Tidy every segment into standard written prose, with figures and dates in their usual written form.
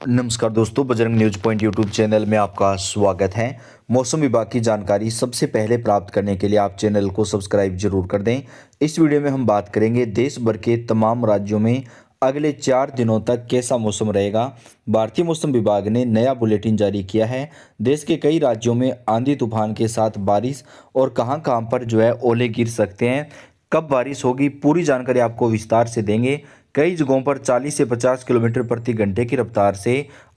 नमस्कार दोस्तों, Bajrang news point YouTube channel में आपका स्वागत है। मौसम विभाग की जानकारी सबसे पहले प्राप्त करने के लिए आप चैनल को सब्सक्राइब जरूर कर दें। इस वीडियो में हम बात करेंगे देश भर के तमाम राज्यों में अगले 4 दिनों तक कैसा मौसम रहेगा। भारतीय मौसम विभाग ने नया बुलेटिन जारी किया है। देश के कई राज्यों में आंधी तूफान के साथ बारिश और कहां कहां पर ओले गिर सकते हैं, कब बारिश होगी, पूरी जानकारी आपको विस्तार से देंगे। कई जगहों पर 40 से 50 किलोमीटर प्रति घंटे की रफ्तार से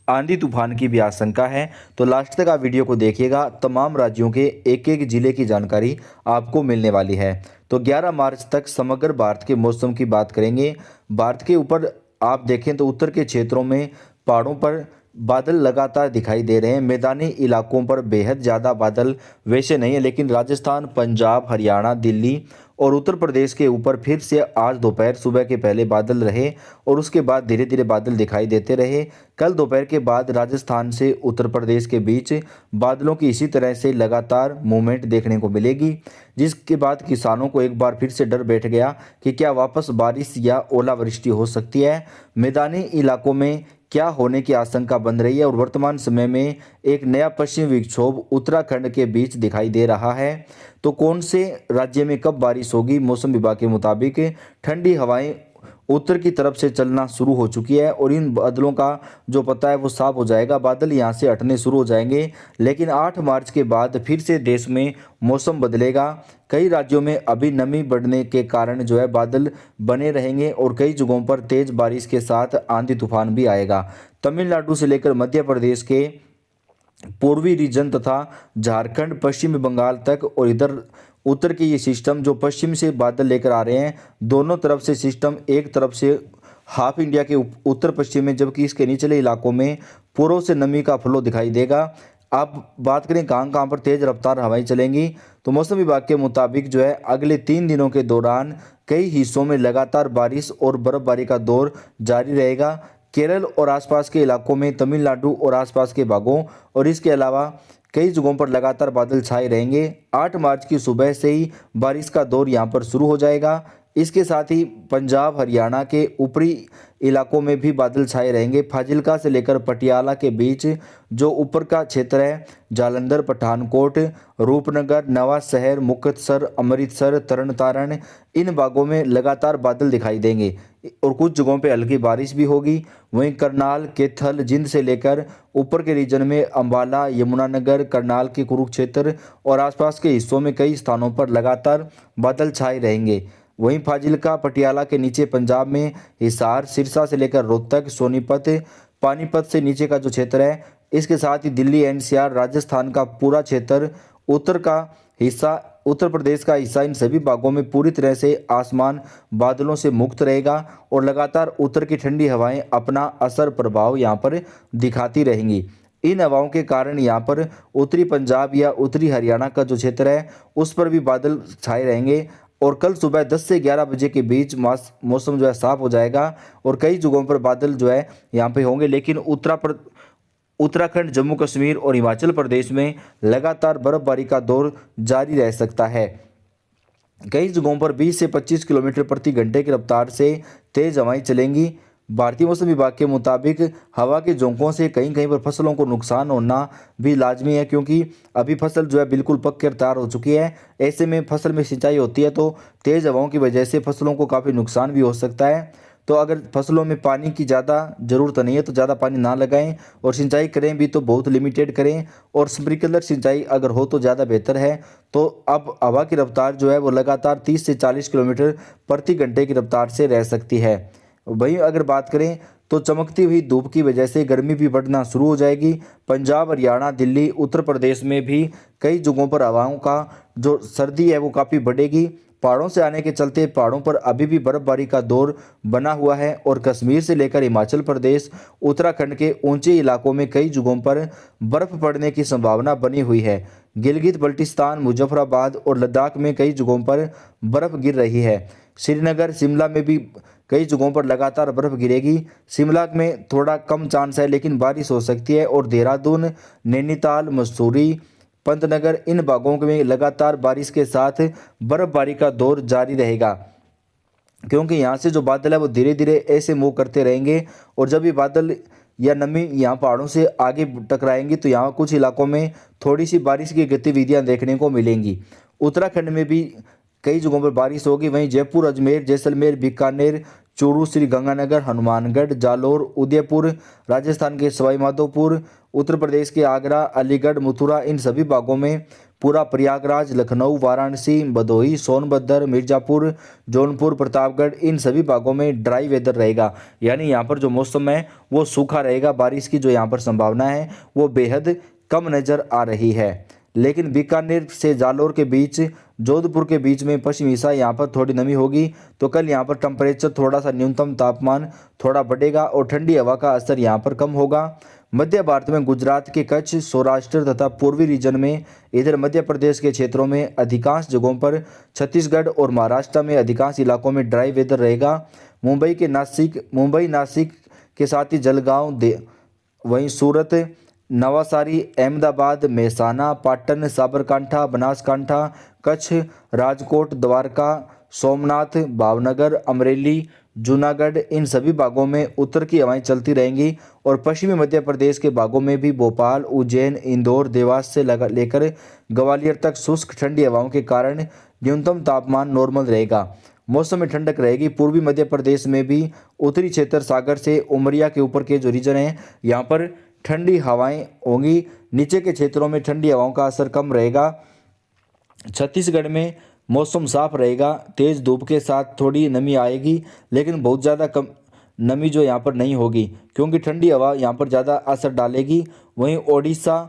आंधी तूफान की भी आशंका है। तो लास्ट तक आप वीडियो को देखिएगा। तमाम राज्यों के एक एक जिले की जानकारी आपको मिलने वाली है। तो 11 मार्च तक समग्र भारत के मौसम की बात करेंगे। भारत के ऊपर आप देखें तो उत्तर के क्षेत्रों में पहाड़ों पर बादल लगातार दिखाई दे रहे हैं। मैदानी इलाकों पर बेहद ज़्यादा बादल वैसे नहीं है, लेकिन राजस्थान, पंजाब, हरियाणा, दिल्ली और उत्तर प्रदेश के ऊपर फिर से आज दोपहर सुबह के पहले बादल रहे और उसके बाद धीरे धीरे बादल दिखाई देते रहे। कल दोपहर के बाद राजस्थान से उत्तर प्रदेश के बीच बादलों की इसी तरह से लगातार मूवमेंट देखने को मिलेगी, जिसके बाद किसानों को एक बार फिर से डर बैठ गया कि क्या वापस बारिश या ओलावृष्टि हो सकती है। मैदानी इलाकों में क्या होने की आशंका बन रही है और वर्तमान समय में एक नया पश्चिमी विक्षोभ उत्तराखंड के बीच दिखाई दे रहा है। तो कौन से राज्य में कब बारिश होगी, मौसम विभाग के मुताबिक ठंडी हवाएं उत्तर की तरफ से चलना शुरू हो चुकी है और इन बादलों का जो पता है वो साफ हो जाएगा। बादल यहां से हटने शुरू हो जाएंगे, लेकिन 8 मार्च के बाद फिर से देश में मौसम बदलेगा। कई राज्यों में अभी नमी बढ़ने के कारण बादल बने रहेंगे और कई जगहों पर तेज बारिश के साथ आंधी तूफान भी आएगा। तमिलनाडु से लेकर मध्य प्रदेश के पूर्वी रीजन तथा झारखंड, पश्चिम बंगाल तक और इधर उत्तर के ये सिस्टम जो पश्चिम से बादल लेकर आ रहे हैं, दोनों तरफ से सिस्टम एक तरफ से हाफ इंडिया के उत्तर पश्चिम में, जबकि इसके निचले इलाकों में पूर्व से नमी का फ्लो दिखाई देगा। अब बात करें कहाँ कहाँ पर तेज रफ्तार हवाएं चलेंगी, तो मौसम विभाग के मुताबिक अगले 3 दिनों के दौरान कई हिस्सों में लगातार बारिश और बर्फबारी का दौर जारी रहेगा। केरल और आसपास के इलाकों में, तमिलनाडु और आसपास के भागों और इसके अलावा कई जगहों पर लगातार बादल छाए रहेंगे। 8 मार्च की सुबह से ही बारिश का दौर यहां पर शुरू हो जाएगा। इसके साथ ही पंजाब, हरियाणा के ऊपरी इलाकों में भी बादल छाए रहेंगे। फाजिल्का से लेकर पटियाला के बीच जो ऊपर का क्षेत्र है, जालंधर, पठानकोट, रूपनगर, नवा शहर, मुक्तसर, अमृतसर, तरन तारण, इन भागों में लगातार बादल दिखाई देंगे और कुछ जगहों पे हल्की बारिश भी होगी। वहीं करनाल, कैथल, जिंद से लेकर ऊपर के रीजन में अंबाला, यमुनानगर, करनाल के कुरुक्षेत्र और आसपास के हिस्सों में कई स्थानों पर लगातार बादल छाए रहेंगे। वहीं फाजिल्का, पटियाला के नीचे पंजाब में हिसार, सिरसा से लेकर रोहतक, सोनीपत, पानीपत से नीचे का जो क्षेत्र है, इसके साथ ही दिल्ली, एनसीआर, राजस्थान का पूरा क्षेत्र, उत्तर का हिस्सा, उत्तर प्रदेश का हिस्सा, इन सभी भागों में पूरी तरह से आसमान बादलों से मुक्त रहेगा और लगातार उत्तर की ठंडी हवाएं अपना असर प्रभाव यहां पर दिखाती रहेंगी। इन हवाओं के कारण यहां पर उत्तरी पंजाब या उत्तरी हरियाणा का जो क्षेत्र है उस पर भी बादल छाए रहेंगे और कल सुबह 10 से 11 बजे के बीच मौसम साफ हो जाएगा और कई जगहों पर बादल यहाँ पे होंगे। लेकिन उत्तराखंड, जम्मू कश्मीर और हिमाचल प्रदेश में लगातार बर्फबारी का दौर जारी रह सकता है। कई जगहों पर 20 से 25 किलोमीटर प्रति घंटे की रफ्तार से तेज हवाएं चलेंगी। भारतीय मौसम विभाग के मुताबिक हवा के झोंकों से कहीं कहीं पर फसलों को नुकसान होना भी लाजमी है, क्योंकि अभी फसल बिल्कुल पक कर तैयार हो चुकी है। ऐसे में फसल में सिंचाई होती है तो तेज हवाओं की वजह से फसलों को काफ़ी नुकसान भी हो सकता है। तो अगर फसलों में पानी की ज़्यादा ज़रूरत नहीं है तो ज़्यादा पानी ना लगाएं और सिंचाई करें भी तो बहुत लिमिटेड करें और स्प्रिंकलर सिंचाई अगर हो तो ज़्यादा बेहतर है। तो अब हवा की रफ्तार वो लगातार 30 से 40 किलोमीटर प्रति घंटे की रफ्तार से रह सकती है। वहीं अगर बात करें तो चमकती हुई धूप की वजह से गर्मी भी बढ़ना शुरू हो जाएगी। पंजाब, हरियाणा, दिल्ली, उत्तर प्रदेश में भी कई जगहों पर हवाओं का जो सर्दी है वो काफ़ी बढ़ेगी। पहाड़ों से आने के चलते पहाड़ों पर अभी भी बर्फबारी का दौर बना हुआ है और कश्मीर से लेकर हिमाचल प्रदेश, उत्तराखंड के ऊंचे इलाकों में कई जगहों पर बर्फ पड़ने की संभावना बनी हुई है। गिलगित बल्टिस्तान, मुजफ्फराबाद और लद्दाख में कई जगहों पर बर्फ गिर रही है। श्रीनगर, शिमला में भी कई जगहों पर लगातार बर्फ गिरेगी। शिमला में थोड़ा कम चांस है लेकिन बारिश हो सकती है और देहरादून, नैनीताल, मसूरी, पंतनगर, इन भागों में लगातार बारिश के साथ बर्फबारी का दौर जारी रहेगा, क्योंकि यहाँ से जो बादल है वो धीरे धीरे ऐसे मूव करते रहेंगे और जब ये बादल या नमी यहाँ पहाड़ों से आगे टकराएंगी तो यहाँ कुछ इलाकों में थोड़ी सी बारिश की गतिविधियाँ देखने को मिलेंगी। उत्तराखंड में भी कई जगहों पर बारिश होगी। वहीं जयपुर, अजमेर, जैसलमेर, बीकानेर, चूरू, श्रीगंगानगर, हनुमानगढ़, जालोर, उदयपुर, राजस्थान के सवाई माधोपुर, उत्तर प्रदेश के आगरा, अलीगढ़, मथुरा, इन सभी भागों में पूरा प्रयागराज, लखनऊ, वाराणसी, भदोही, सोनभद्र, मिर्जापुर, जौनपुर, प्रतापगढ़, इन सभी भागों में ड्राई वेदर रहेगा। यानी यहाँ पर जो मौसम है वो सूखा रहेगा। बारिश की जो यहाँ पर संभावना है वो बेहद कम नज़र आ रही है। लेकिन बीकानेर से जालोर के बीच, जोधपुर के बीच में पश्चिमी हिस्सा यहाँ पर थोड़ी नमी होगी। तो कल यहाँ पर टेम्परेचर थोड़ा सा, न्यूनतम तापमान थोड़ा बढ़ेगा और ठंडी हवा का असर यहाँ पर कम होगा। मध्य भारत में गुजरात के कच्छ, सौराष्ट्र तथा पूर्वी रीजन में, इधर मध्य प्रदेश के क्षेत्रों में अधिकांश जगहों पर, छत्तीसगढ़ और महाराष्ट्र में अधिकांश इलाकों में ड्राई वेदर रहेगा। मुंबई नासिक के साथ ही जलगांव, वहीं सूरत, नवासारी, अहमदाबाद, मेहसाना, पाटन, साबरकांठा, बनासकांठा, कच्छ, राजकोट, द्वारका, सोमनाथ, भावनगर, अमरेली, जूनागढ़, इन सभी भागों में उत्तर की हवाएं चलती रहेंगी और पश्चिमी मध्य प्रदेश के भागों में भी भोपाल, उज्जैन, इंदौर, देवास से लेकर ग्वालियर तक शुष्क ठंडी हवाओं के कारण न्यूनतम तापमान नॉर्मल रहेगा। मौसम में ठंडक रहेगी। पूर्वी मध्य प्रदेश में भी उत्तरी क्षेत्र, सागर से उमरिया के ऊपर के जो रीजन है यहाँ पर ठंडी हवाएं होंगी। नीचे के क्षेत्रों में ठंडी हवाओं का असर कम रहेगा। छत्तीसगढ़ में मौसम साफ रहेगा। तेज़ धूप के साथ थोड़ी नमी आएगी, लेकिन बहुत ज़्यादा कम नमी जो यहाँ पर नहीं होगी क्योंकि ठंडी हवा यहाँ पर ज़्यादा असर डालेगी। वहीं ओडिशा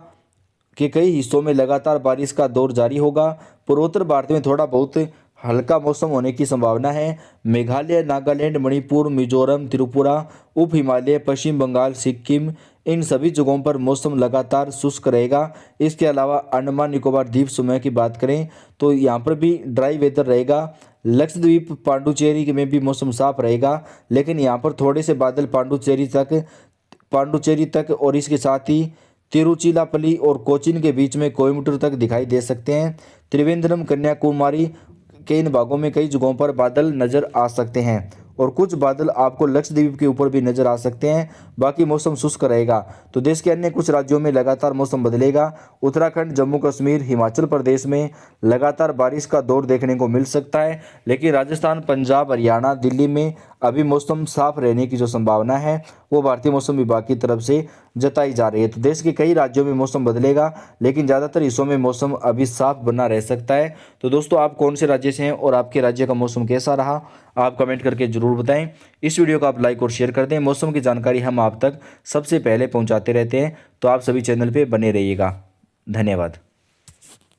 के कई हिस्सों में लगातार बारिश का दौर जारी होगा। पूर्वोत्तर भारत में थोड़ा बहुत हल्का मौसम होने की संभावना है। मेघालय, नागालैंड, मणिपुर, मिजोरम, त्रिपुरा, उप हिमालय, पश्चिम बंगाल, सिक्किम, इन सभी जगहों पर मौसम लगातार शुष्क रहेगा। इसके अलावा अंडमान निकोबार द्वीप समूह की बात करें तो यहाँ पर भी ड्राई वेदर रहेगा। लक्षद्वीप, पांडुचेरी में भी मौसम साफ रहेगा, लेकिन यहाँ पर थोड़े से बादल पांडुचेरी तक और इसके साथ ही तिरुचिरापल्ली और कोचीन के बीच में कोयम्बटूर तक दिखाई दे सकते हैं। त्रिवेंद्रम, कन्याकुमारी के इन भागों में कई जगहों पर बादल नजर आ सकते हैं और कुछ बादल आपको लक्षद्वीप के ऊपर भी नजर आ सकते हैं। बाकी मौसम शुष्क रहेगा। तो देश के अन्य कुछ राज्यों में लगातार मौसम बदलेगा। उत्तराखंड, जम्मू कश्मीर, हिमाचल प्रदेश में लगातार बारिश का दौर देखने को मिल सकता है, लेकिन राजस्थान, पंजाब, हरियाणा, दिल्ली में अभी मौसम साफ रहने की जो संभावना है वो भारतीय मौसम विभाग की तरफ से जताई जा रही है। तो देश के कई राज्यों में मौसम बदलेगा, लेकिन ज़्यादातर हिस्सों में मौसम अभी साफ बना रह सकता है। तो दोस्तों, आप कौन से राज्य से हैं और आपके राज्य का मौसम कैसा रहा, आप कमेंट करके जरूर बताएं। इस वीडियो को आप लाइक और शेयर कर दें। मौसम की जानकारी हम आप तक सबसे पहले पहुंचाते रहते हैं, तो आप सभी चैनल पे बने रहिएगा। धन्यवाद।